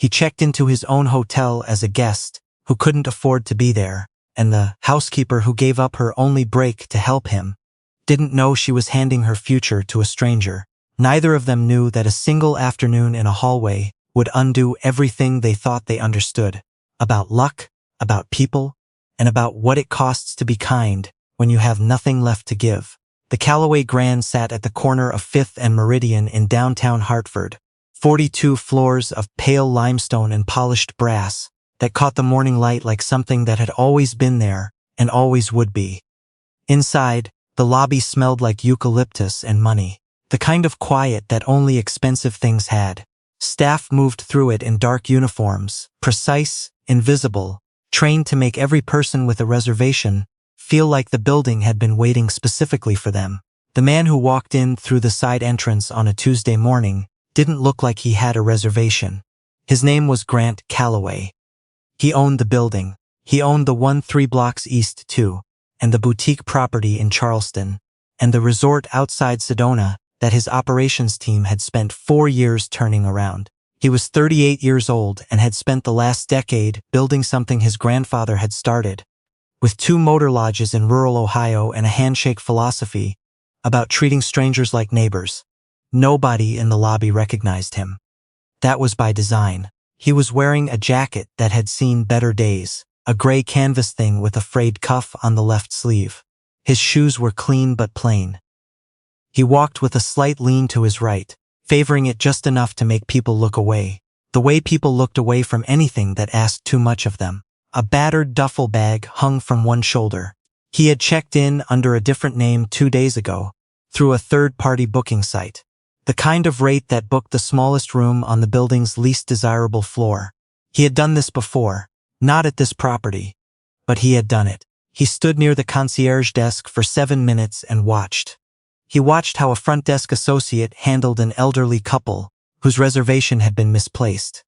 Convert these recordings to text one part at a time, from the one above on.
He checked into his own hotel as a guest who couldn't afford to be there, and the housekeeper who gave up her only break to help him didn't know she was handing her future to a stranger. Neither of them knew that a single afternoon in a hallway would undo everything they thought they understood about luck, about people, and about what it costs to be kind when you have nothing left to give. The Calloway Grand sat at the corner of 5th and Meridian in downtown Hartford, 42 floors of pale limestone and polished brass that caught the morning light like something that had always been there and always would be. Inside, the lobby smelled like eucalyptus and money, the kind of quiet that only expensive things had. Staff moved through it in dark uniforms, precise, invisible, trained to make every person with a reservation feel like the building had been waiting specifically for them. The man who walked in through the side entrance on a Tuesday morning didn't look like he had a reservation. His name was Grant Calloway. He owned the building. He owned the one 3 blocks east too, and the boutique property in Charleston, and the resort outside Sedona that his operations team had spent 4 years turning around. He was 38 years old and had spent the last decade building something his grandfather had started, with 2 motor lodges in rural Ohio and a handshake philosophy about treating strangers like neighbors. Nobody in the lobby recognized him. That was by design. He was wearing a jacket that had seen better days, a gray canvas thing with a frayed cuff on the left sleeve. His shoes were clean but plain. He walked with a slight lean to his right, favoring it just enough to make people look away, the way people looked away from anything that asked too much of them. A battered duffel bag hung from one shoulder. He had checked in under a different name 2 days ago, through a third-party booking site. The kind of rate that booked the smallest room on the building's least desirable floor. He had done this before, not at this property, but he had done it. He stood near the concierge desk for 7 minutes and watched. He watched how a front desk associate handled an elderly couple whose reservation had been misplaced.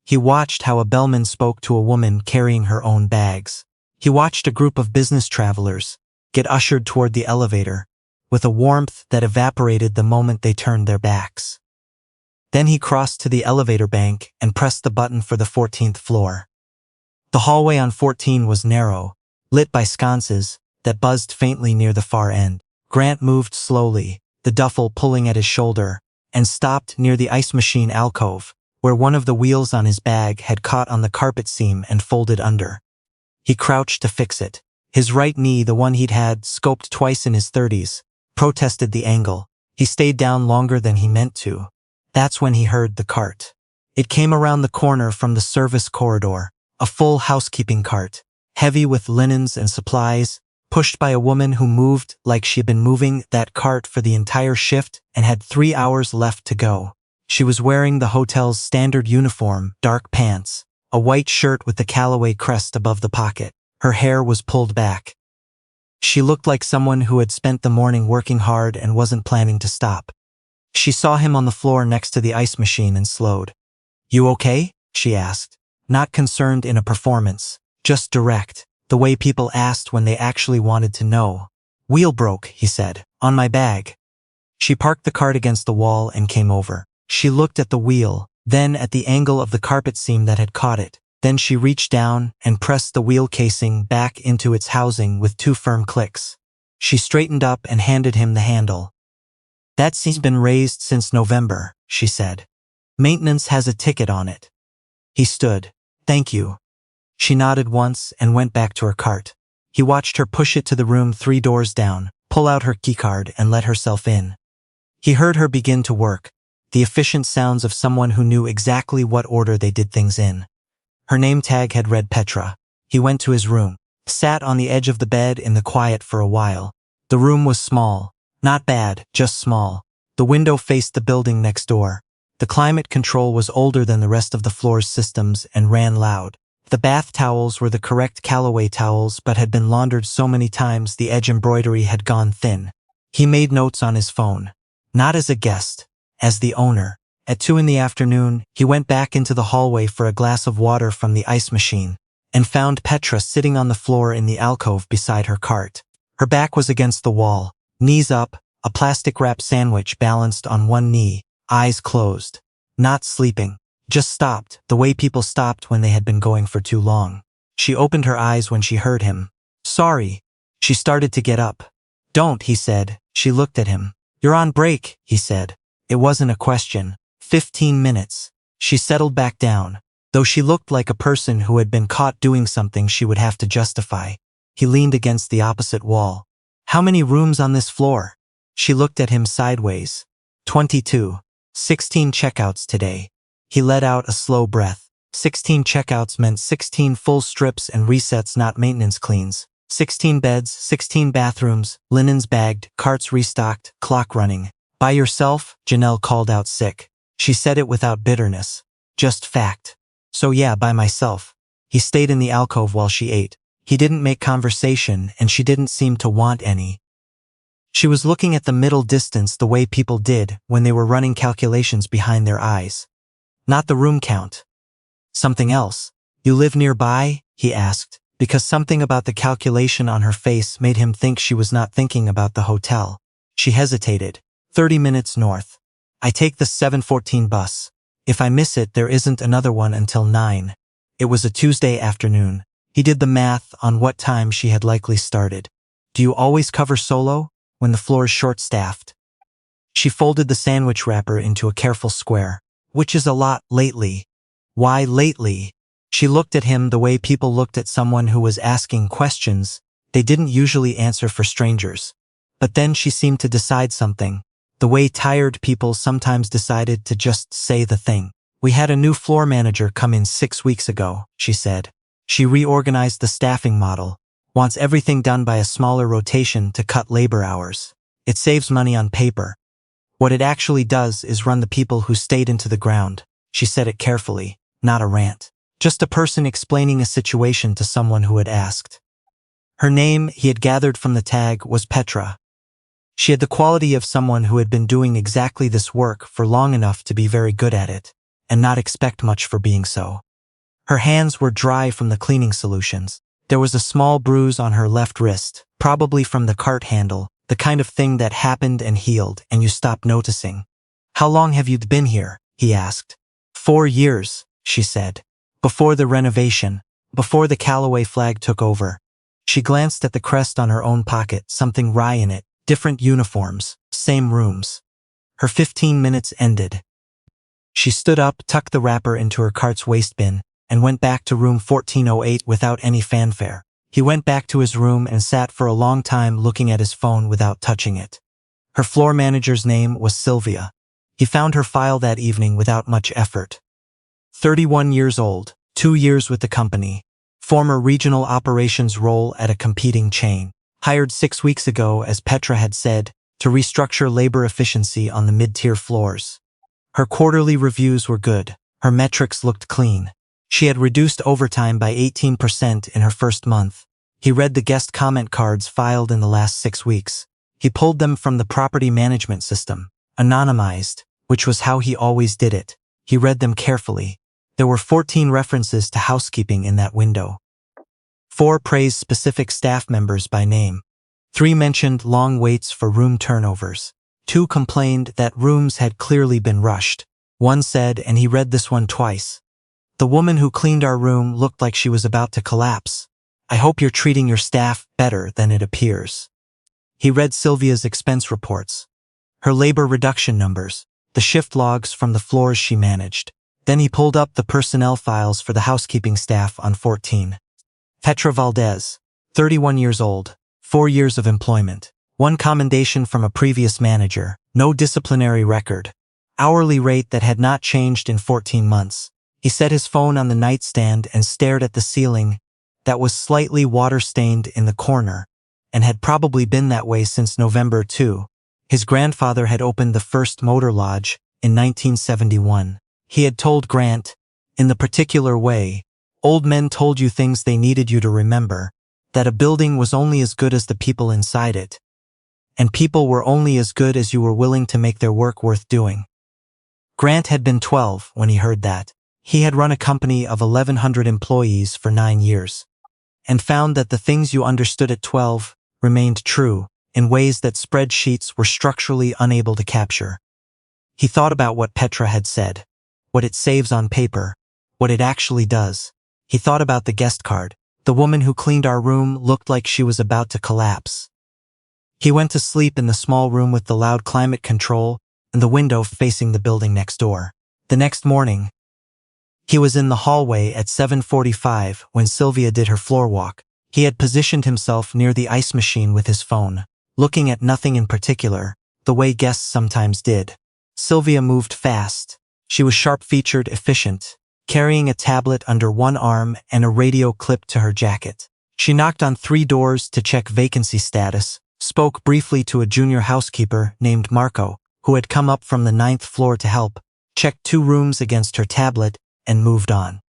He watched how a bellman spoke to a woman carrying her own bags. He watched a group of business travelers get ushered toward the elevator with a warmth that evaporated the moment they turned their backs. Then he crossed to the elevator bank and pressed the button for the 14th floor. The hallway on 14 was narrow, lit by sconces that buzzed faintly near the far end. Grant moved slowly, the duffel pulling at his shoulder, and stopped near the ice machine alcove, where one of the wheels on his bag had caught on the carpet seam and folded under. He crouched to fix it. His right knee, the one he'd had scoped twice in his 30s, protested the angle. He stayed down longer than he meant to. That's when he heard the cart. It came around the corner from the service corridor, a full housekeeping cart, heavy with linens and supplies, pushed by a woman who moved like she'd been moving that cart for the entire shift and had 3 hours left to go. She was wearing the hotel's standard uniform, dark pants, a white shirt with the Calloway crest above the pocket. Her hair was pulled back. She looked like someone who had spent the morning working hard and wasn't planning to stop. She saw him on the floor next to the ice machine and slowed. "You okay?" she asked, not concerned in a performance, just direct, the way people asked when they actually wanted to know. "Wheel broke," he said, "on my bag." She parked the cart against the wall and came over. She looked at the wheel, then at the angle of the carpet seam that had caught it. Then she reached down and pressed the wheel casing back into its housing with 2 firm clicks. She straightened up and handed him the handle. "That seam's been raised since November," she said. "Maintenance has a ticket on it." He stood. "Thank you." She nodded once and went back to her cart. He watched her push it to the room 3 doors down, pull out her keycard and let herself in. He heard her begin to work, the efficient sounds of someone who knew exactly what order they did things in. Her name tag had read Petra. He went to his room, sat on the edge of the bed in the quiet for a while. The room was small. Not bad, just small. The window faced the building next door. The climate control was older than the rest of the floor's systems and ran loud. The bath towels were the correct Calloway towels but had been laundered so many times the edge embroidery had gone thin. He made notes on his phone. Not as a guest, as the owner. At 2 in the afternoon, he went back into the hallway for a glass of water from the ice machine and found Petra sitting on the floor in the alcove beside her cart. Her back was against the wall, knees up, a plastic-wrapped sandwich balanced on one knee, eyes closed. Not sleeping. Just stopped, the way people stopped when they had been going for too long. She opened her eyes when she heard him. Sorry. She started to get up. Don't, he said. She looked at him. You're on break, he said. It wasn't a question. 15 minutes. She settled back down, though she looked like a person who had been caught doing something she would have to justify. He leaned against the opposite wall. How many rooms on this floor? She looked at him sideways. 22. 16 checkouts today. He let out a slow breath. 16 checkouts meant 16 full strips and resets, not maintenance cleans. 16 beds, 16 bathrooms, linens bagged, carts restocked, clock running. By yourself? Janelle called out sick. She said it without bitterness. Just fact. So yeah, by myself. He stayed in the alcove while she ate. He didn't make conversation, and she didn't seem to want any. She was looking at the middle distance the way people did when they were running calculations behind their eyes. Not the room count. Something else. You live nearby? He asked, because something about the calculation on her face made him think she was not thinking about the hotel. She hesitated. 30 minutes north. I take the 7:14 bus. If I miss it, there isn't another one until 9. It was a Tuesday afternoon. He did the math on what time she had likely started. Do you always cover solo when the floor is short-staffed? She folded the sandwich wrapper into a careful square. Which is a lot lately. Why lately? She looked at him the way people looked at someone who was asking questions they didn't usually answer for strangers. But then she seemed to decide something, the way tired people sometimes decided to just say the thing. We had a new floor manager come in 6 weeks ago, she said. She reorganized the staffing model, wants everything done by a smaller rotation to cut labor hours. It saves money on paper. What it actually does is run the people who stayed into the ground. She said it carefully, not a rant. Just a person explaining a situation to someone who had asked. Her name, he had gathered from the tag, was Petra. She had the quality of someone who had been doing exactly this work for long enough to be very good at it, and not expect much for being so. Her hands were dry from the cleaning solutions. There was a small bruise on her left wrist, probably from the cart handle, the kind of thing that happened and healed and you stopped noticing. How long have you been here? He asked. 4 years, she said. Before the renovation, before the Calloway flag took over. She glanced at the crest on her own pocket, something wry in it, different uniforms, same rooms. Her 15 minutes ended. She stood up, tucked the wrapper into her cart's waste bin, and went back to room 1408 without any fanfare. He went back to his room and sat for a long time looking at his phone without touching it. Her floor manager's name was Sylvia. He found her file that evening without much effort. 31 years old, 2 years with the company, former regional operations role at a competing chain, hired 6 weeks ago, as Petra had said, to restructure labor efficiency on the mid-tier floors. Her quarterly reviews were good. Her metrics looked clean. She had reduced overtime by 18% in her first month. He read the guest comment cards filed in the last 6 weeks. He pulled them from the property management system, anonymized, which was how he always did it. He read them carefully. There were 14 references to housekeeping in that window. 4 praised specific staff members by name. 3 mentioned long waits for room turnovers. 2 complained that rooms had clearly been rushed. 1 said, and he read this one twice, the woman who cleaned our room looked like she was about to collapse. I hope you're treating your staff better than it appears. He read Sylvia's expense reports, her labor reduction numbers, the shift logs from the floors she managed. Then he pulled up the personnel files for the housekeeping staff on 14. Petra Valdez, 31 years old, 4 years of employment, 1 commendation from a previous manager, no disciplinary record, hourly rate that had not changed in 14 months. He set his phone on the nightstand and stared at the ceiling that was slightly water-stained in the corner, and had probably been that way since November 2. His grandfather had opened the first motor lodge in 1971. He had told Grant, in the particular way, old men told you things they needed you to remember, that a building was only as good as the people inside it, and people were only as good as you were willing to make their work worth doing. Grant had been 12 when he heard that. He had run a company of 1,100 employees for 9 years, and found that the things you understood at 12 remained true in ways that spreadsheets were structurally unable to capture. He thought about what Petra had said. what it saves on paper, what it actually does. He thought about the guest card. The woman who cleaned our room looked like she was about to collapse. He went to sleep in the small room with the loud climate control and the window facing the building next door. The next morning, he was in the hallway at 7:45 when Sylvia did her floor walk. He had positioned himself near the ice machine with his phone, looking at nothing in particular, the way guests sometimes did. Sylvia moved fast. She was sharp-featured, efficient, carrying a tablet under one arm and a radio clipped to her jacket. She knocked on 3 doors to check vacancy status, spoke briefly to a junior housekeeper named Marco, who had come up from the 9th floor to help, checked 2 rooms against her tablet, and moved on.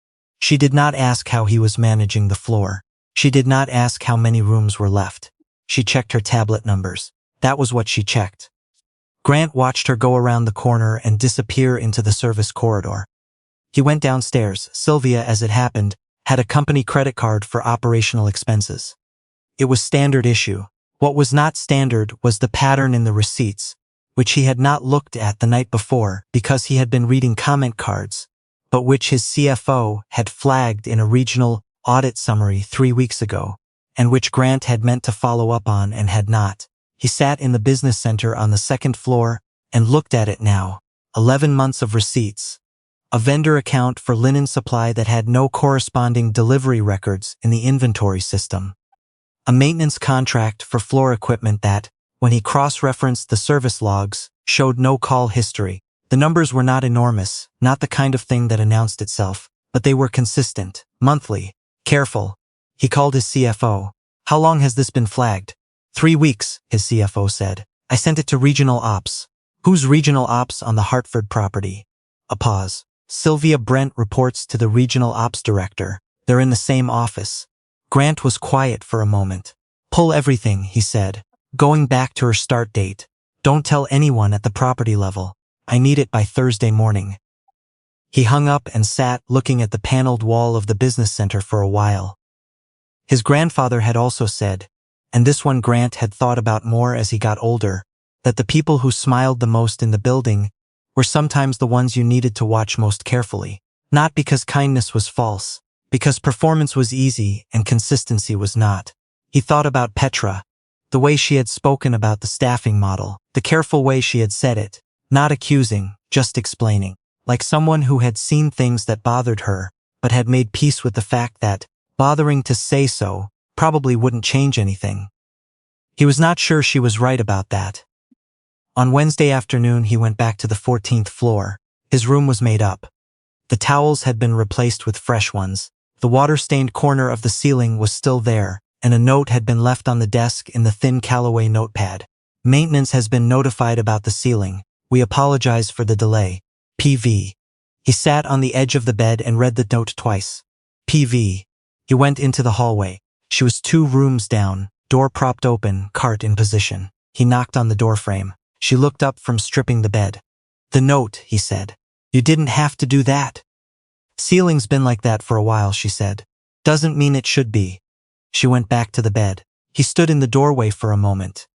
She did not ask how he was managing the floor. She did not ask how many rooms were left. She checked her tablet numbers. That was what she checked. Grant watched her go around the corner and disappear into the service corridor. He went downstairs. Sylvia, as it happened, had a company credit card for operational expenses. It was standard issue. What was not standard was the pattern in the receipts, which he had not looked at the night before because he had been reading comment cards, but which his CFO had flagged in a regional audit summary 3 weeks ago, and which Grant had meant to follow up on and had not. He sat in the business center on the 2nd floor and looked at it now. 11 months of receipts. A vendor account for linen supply that had no corresponding delivery records in the inventory system. A maintenance contract for floor equipment that, when he cross-referenced the service logs, showed no call history. The numbers were not enormous, not the kind of thing that announced itself, but they were consistent, monthly. Careful. He called his CFO. How long has this been flagged? 3 weeks, his CFO said. I sent it to regional ops. Who's regional ops on the Hartford property? A pause. Sylvia Brent reports to the regional ops director. They're in the same office. Grant was quiet for a moment. Pull everything, he said, going back to her start date. Don't tell anyone at the property level. I need it by Thursday morning. He hung up and sat looking at the paneled wall of the business center for a while. His grandfather had also said, and this one Grant had thought about more as he got older, that the people who smiled the most in the building were sometimes the ones you needed to watch most carefully. Not because kindness was false, because performance was easy and consistency was not. He thought about Petra, the way she had spoken about the staffing model, the careful way she had said it, not accusing, just explaining, like someone who had seen things that bothered her, but had made peace with the fact that bothering to say so probably wouldn't change anything. He was not sure she was right about that. On Wednesday afternoon, he went back to the 14th floor. His room was made up. The towels had been replaced with fresh ones. The water-stained corner of the ceiling was still there, and a note had been left on the desk in the thin Calloway notepad. Maintenance has been notified about the ceiling. We apologize for the delay. PV. He sat on the edge of the bed and read the note twice. PV. He went into the hallway. She was 2 rooms down, door propped open, cart in position. He knocked on the doorframe. She looked up from stripping the bed. The note, he said. You didn't have to do that. Ceiling's been like that for a while, she said. Doesn't mean it should be. She went back to the bed. He stood in the doorway for a moment.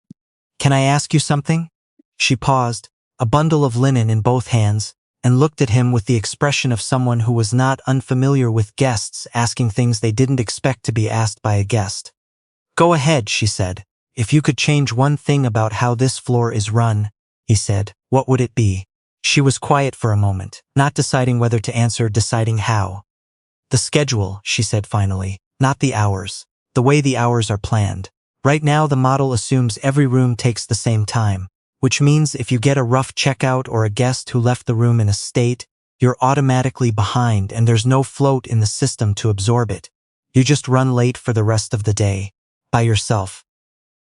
Can I ask you something? She paused, a bundle of linen in both hands, and looked at him with the expression of someone who was not unfamiliar with guests asking things they didn't expect to be asked by a guest. Go ahead, she said. If you could change one thing about how this floor is run, he said, what would it be? She was quiet for a moment, not deciding whether to answer, deciding how. The schedule, she said finally, not the hours. The way the hours are planned. Right now the model assumes every room takes the same time, which means if you get a rough checkout or a guest who left the room in a state, you're automatically behind and there's no float in the system to absorb it. You just run late for the rest of the day. By yourself.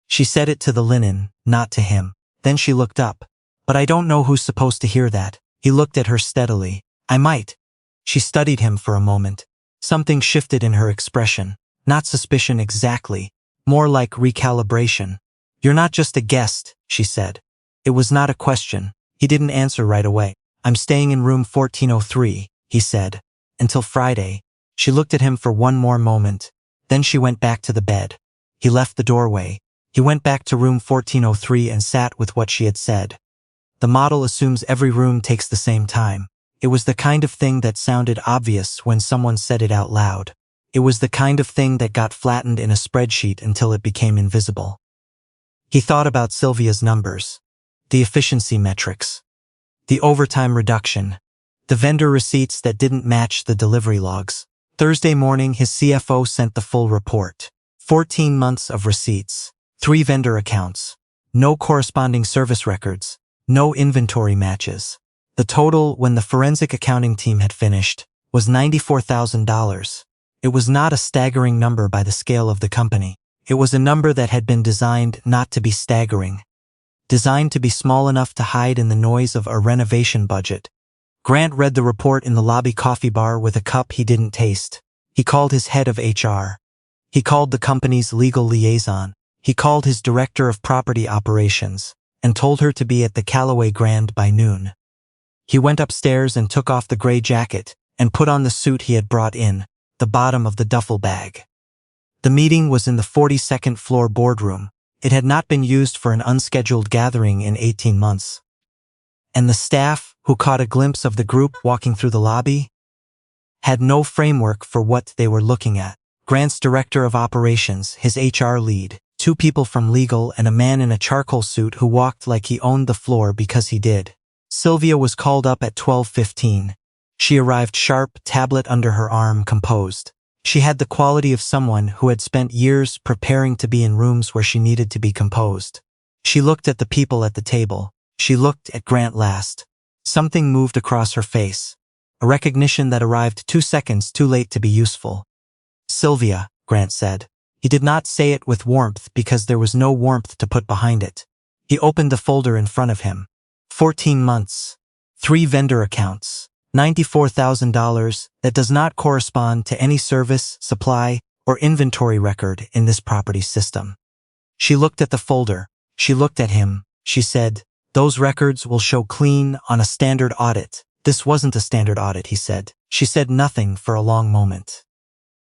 She said it to the linen, not to him. Then she looked up. But I don't know who's supposed to hear that. He looked at her steadily. I might. She studied him for a moment. Something shifted in her expression. Not suspicion exactly. More like recalibration. You're not just a guest, she said. It was not a question. He didn't answer right away. I'm staying in room 1403, he said. Until Friday. She looked at him for one more moment. Then she went back to the bed. He left the doorway. He went back to room 1403 and sat with what she had said. The model assumes every room takes the same time. It was the kind of thing that sounded obvious when someone said it out loud. It was the kind of thing that got flattened in a spreadsheet until it became invisible. He thought about Sylvia's numbers, the efficiency metrics, the overtime reduction, the vendor receipts that didn't match the delivery logs. Thursday morning, his CFO sent the full report. 14 months of receipts, 3 vendor accounts, no corresponding service records, no inventory matches. The total, when the forensic accounting team had finished, was $94,000. It was not a staggering number by the scale of the company. It was a number that had been designed not to be staggering. Designed to be small enough to hide in the noise of a renovation budget. Grant read the report in the lobby coffee bar with a cup he didn't taste. He called his head of HR. He called the company's legal liaison. He called his director of property operations and told her to be at the Calloway Grand by noon. He went upstairs and took off the gray jacket and put on the suit he had brought in, the bottom of the duffel bag. The meeting was in the 42nd floor boardroom. It had not been used for an unscheduled gathering in 18 months. And the staff, who caught a glimpse of the group walking through the lobby, had no framework for what they were looking at. Grant's director of operations, his HR lead, 2 people from legal and a man in a charcoal suit who walked like he owned the floor because he did. Sylvia was called up at 12:15. She arrived sharp, tablet under her arm, composed. She had the quality of someone who had spent years preparing to be in rooms where she needed to be composed. She looked at the people at the table. She looked at Grant last. Something moved across her face. A recognition that arrived 2 seconds too late to be useful. Sylvia, Grant said. He did not say it with warmth because there was no warmth to put behind it. He opened the folder in front of him. 14 months. 3 vendor accounts. $94,000 that does not correspond to any service, supply, or inventory record in this property system. She looked at the folder. She looked at him. She said, "Those records will show clean on a standard audit." "This wasn't a standard audit," he said. She said nothing for a long moment.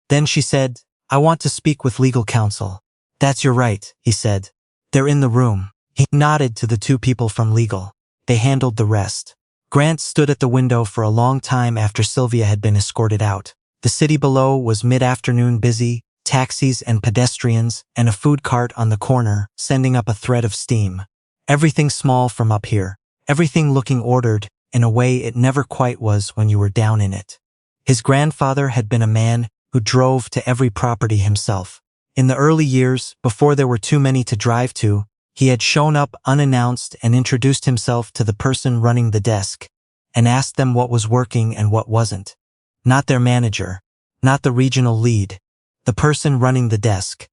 Then she said, "I want to speak with legal counsel." "That's your right," he said. "They're in the room." He nodded to the 2 people from legal. They handled the rest. Grant stood at the window for a long time after Sylvia had been escorted out. The city below was mid-afternoon busy, taxis and pedestrians, and a food cart on the corner, sending up a thread of steam. Everything small from up here. Everything looking ordered, in a way it never quite was when you were down in it. His grandfather had been a man who drove to every property himself. In the early years, before there were too many to drive to, he had shown up unannounced and introduced himself to the person running the desk and asked them what was working and what wasn't. Not their manager, not the regional lead, the person running the desk.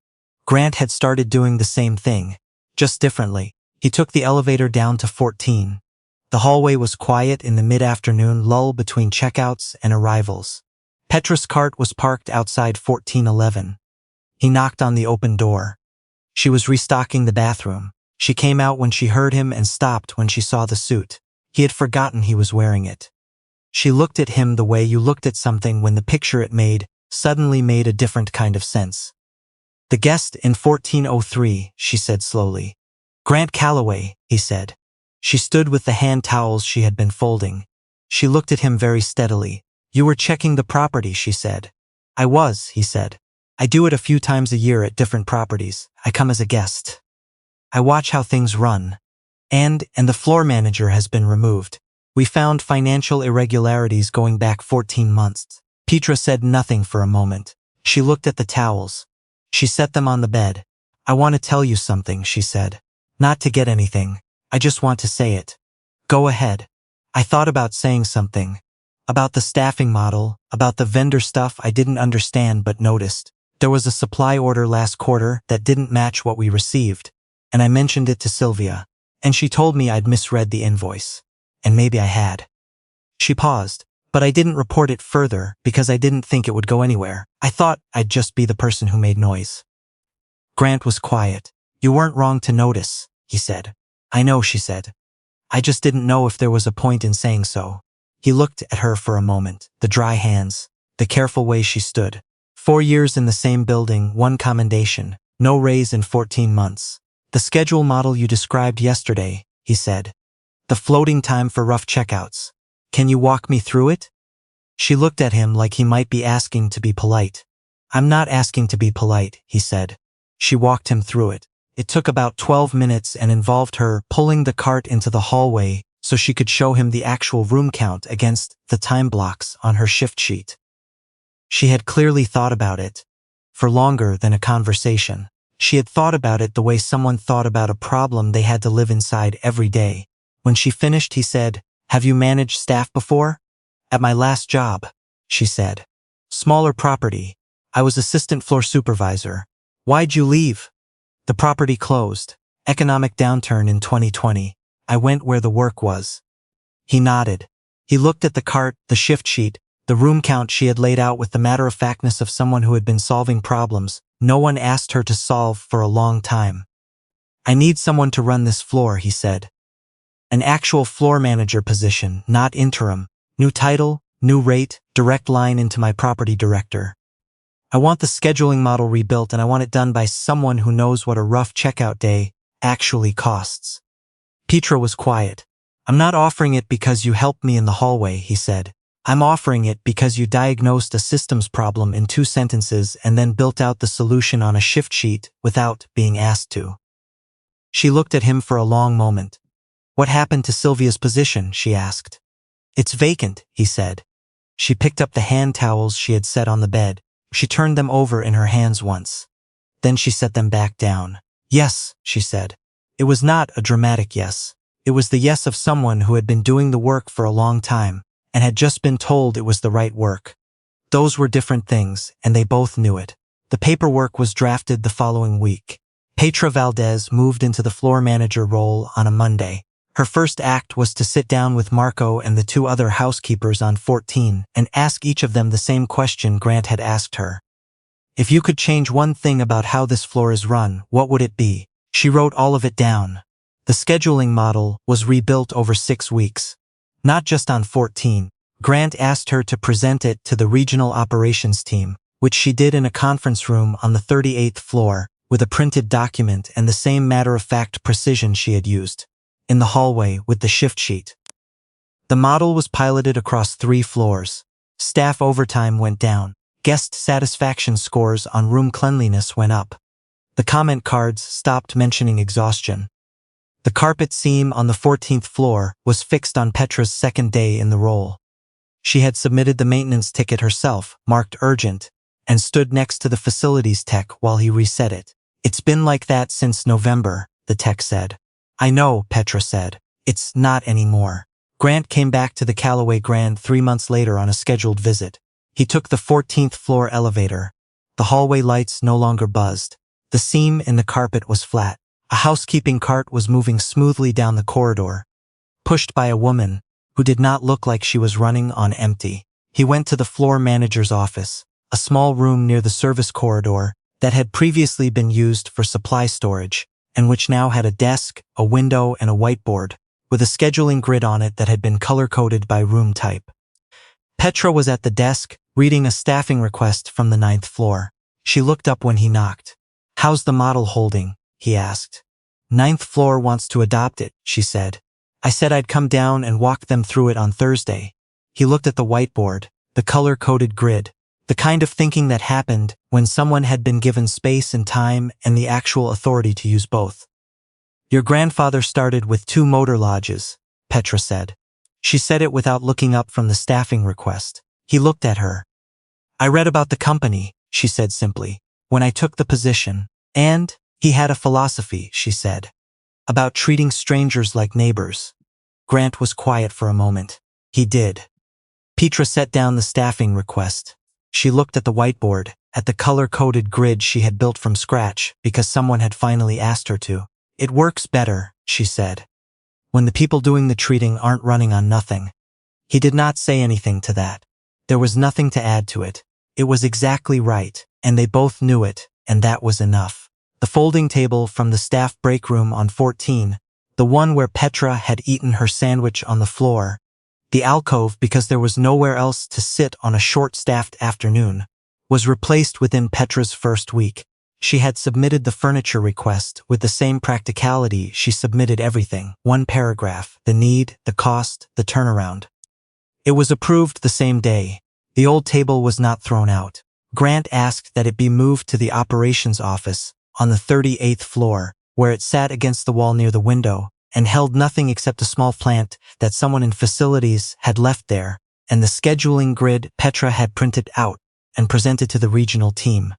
Grant had started doing the same thing, just differently. He took the elevator down to 14. The hallway was quiet in the mid-afternoon lull between checkouts and arrivals. Petra's cart was parked outside 1411. He knocked on the open door. She was restocking the bathroom. She came out when she heard him and stopped when she saw the suit. He had forgotten he was wearing it. She looked at him the way you looked at something when the picture it made suddenly made a different kind of sense. "The guest in 1403, she said slowly. "Grant Calloway," he said. She stood with the hand towels she had been folding. She looked at him very steadily. "You were checking the property," she said. "I was," he said. "I do it a few times a year at different properties. I come as a guest. I watch how things run. And the floor manager has been removed. We found financial irregularities going back 14 months. Petra said nothing for a moment. She looked at the towels. She set them on the bed. "I want to tell you something," she said. "Not to get anything. I just want to say it." "Go ahead." I thought about saying something. About the staffing model, about the vendor stuff I didn't understand but noticed. There was a supply order last quarter that didn't match what we received, and I mentioned it to Sylvia, and she told me I'd misread the invoice. And maybe I had. She paused, but I didn't report it further because I didn't think it would go anywhere. I thought I'd just be the person who made noise. Grant was quiet. "You weren't wrong to notice," he said. "I know," she said. "I just didn't know if there was a point in saying so." He looked at her for a moment, the dry hands, the careful way she stood. 4 years in the same building, 1 commendation, no raise in 14 months. "The schedule model you described yesterday," he said. "The floating time for rough checkouts. Can you walk me through it? She looked at him like he might be asking to be polite. I'm not asking to be polite, he said. She walked him through it. It took about 12 minutes and involved her pulling the cart into the hallway so she could show him the actual room count against the time blocks on her shift sheet. She had clearly thought about it. For longer than a conversation. She had thought about it the way someone thought about a problem they had to live inside every day. When she finished, he said, Have you managed staff before? At my last job, she said. Smaller property. I was assistant floor supervisor. Why'd you leave? The property closed. Economic downturn in 2020. I went where the work was. He nodded. He looked at the cart, the shift sheet, the room count she had laid out with the matter-of-factness of someone who had been solving problems no one asked her to solve for a long time. I need someone to run this floor, he said. An actual floor manager position, not interim. New title, new rate, direct line into my property director. I want the scheduling model rebuilt and I want it done by someone who knows what a rough checkout day actually costs. Petra was quiet. I'm not offering it because you helped me in the hallway, he said. I'm offering it because you diagnosed a systems problem in 2 sentences and then built out the solution on a shift sheet without being asked to. She looked at him for a long moment. What happened to Sylvia's position? She asked. It's vacant, he said. She picked up the hand towels she had set on the bed. She turned them over in her hands once. Then she set them back down. Yes, she said. It was not a dramatic yes. It was the yes of someone who had been doing the work for a long time and had just been told it was the right work. Those were different things, and they both knew it. The paperwork was drafted the following week. Petra Valdez moved into the floor manager role on a Monday. Her first act was to sit down with Marco and the 2 other housekeepers on 14 and ask each of them the same question Grant had asked her. If you could change one thing about how this floor is run, what would it be? She wrote all of it down. The scheduling model was rebuilt over 6 weeks. Not just on 14. Grant asked her to present it to the regional operations team, which she did in a conference room on the 38th floor, with a printed document and the same matter-of-fact precision she had used. In the hallway with the shift sheet. The model was piloted across 3 floors. Staff overtime went down. Guest satisfaction scores on room cleanliness went up. The comment cards stopped mentioning exhaustion. The carpet seam on the 14th floor was fixed on Petra's second day in the role. She had submitted the maintenance ticket herself, marked urgent, and stood next to the facilities tech while he reset it. It's been like that since November, the tech said. I know, Petra said. It's not anymore. Grant came back to the Calloway Grand 3 months later on a scheduled visit. He took the 14th floor elevator. The hallway lights no longer buzzed. The seam in the carpet was flat. A housekeeping cart was moving smoothly down the corridor, pushed by a woman who did not look like she was running on empty. He went to the floor manager's office, a small room near the service corridor that had previously been used for supply storage, and which now had a desk, a window, and a whiteboard, with a scheduling grid on it that had been color-coded by room type. Petra was at the desk, reading a staffing request from the 9th floor. She looked up when he knocked. How's the model holding? He asked. 9th floor wants to adopt it, she said. I said I'd come down and walk them through it on Thursday. He looked at the whiteboard, the color-coded grid, the kind of thinking that happened when someone had been given space and time and the actual authority to use both. Your grandfather started with 2 motor lodges, Petra said. She said it without looking up from the staffing request. He looked at her. I read about the company, she said simply, when I took the position. And he had a philosophy, she said, about treating strangers like neighbors. Grant was quiet for a moment. He did. Petra set down the staffing request. She looked at the whiteboard, at the color-coded grid she had built from scratch because someone had finally asked her to. It works better, she said, when the people doing the treating aren't running on nothing. He did not say anything to that. There was nothing to add to it. It was exactly right, and they both knew it, and that was enough. The folding table from the staff break room on 14, the one where Petra had eaten her sandwich on the floor, the alcove because there was nowhere else to sit on a short-staffed afternoon, was replaced within Petra's first week. She had submitted the furniture request with the same practicality she submitted everything. 1 paragraph, the need, the cost, the turnaround. It was approved the same day. The old table was not thrown out. Grant asked that it be moved to the operations office on the 38th floor, where it sat against the wall near the window and held nothing except a small plant that someone in facilities had left there, and the scheduling grid Petra had printed out and presented to the regional team.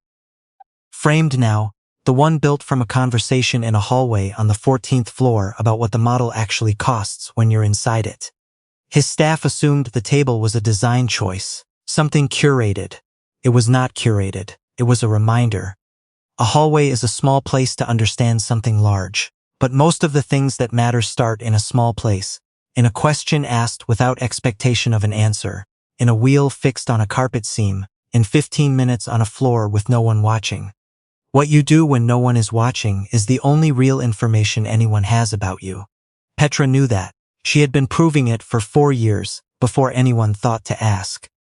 Framed now, the one built from a conversation in a hallway on the 14th floor about what the model actually costs when you're inside it. His staff assumed the table was a design choice, something curated. It was not curated. It was a reminder. A hallway is a small place to understand something large. But most of the things that matter start in a small place, in a question asked without expectation of an answer, in a wheel fixed on a carpet seam, in 15 minutes on a floor with no one watching. What you do when no one is watching is the only real information anyone has about you. Petra knew that. She had been proving it for 4 years before anyone thought to ask.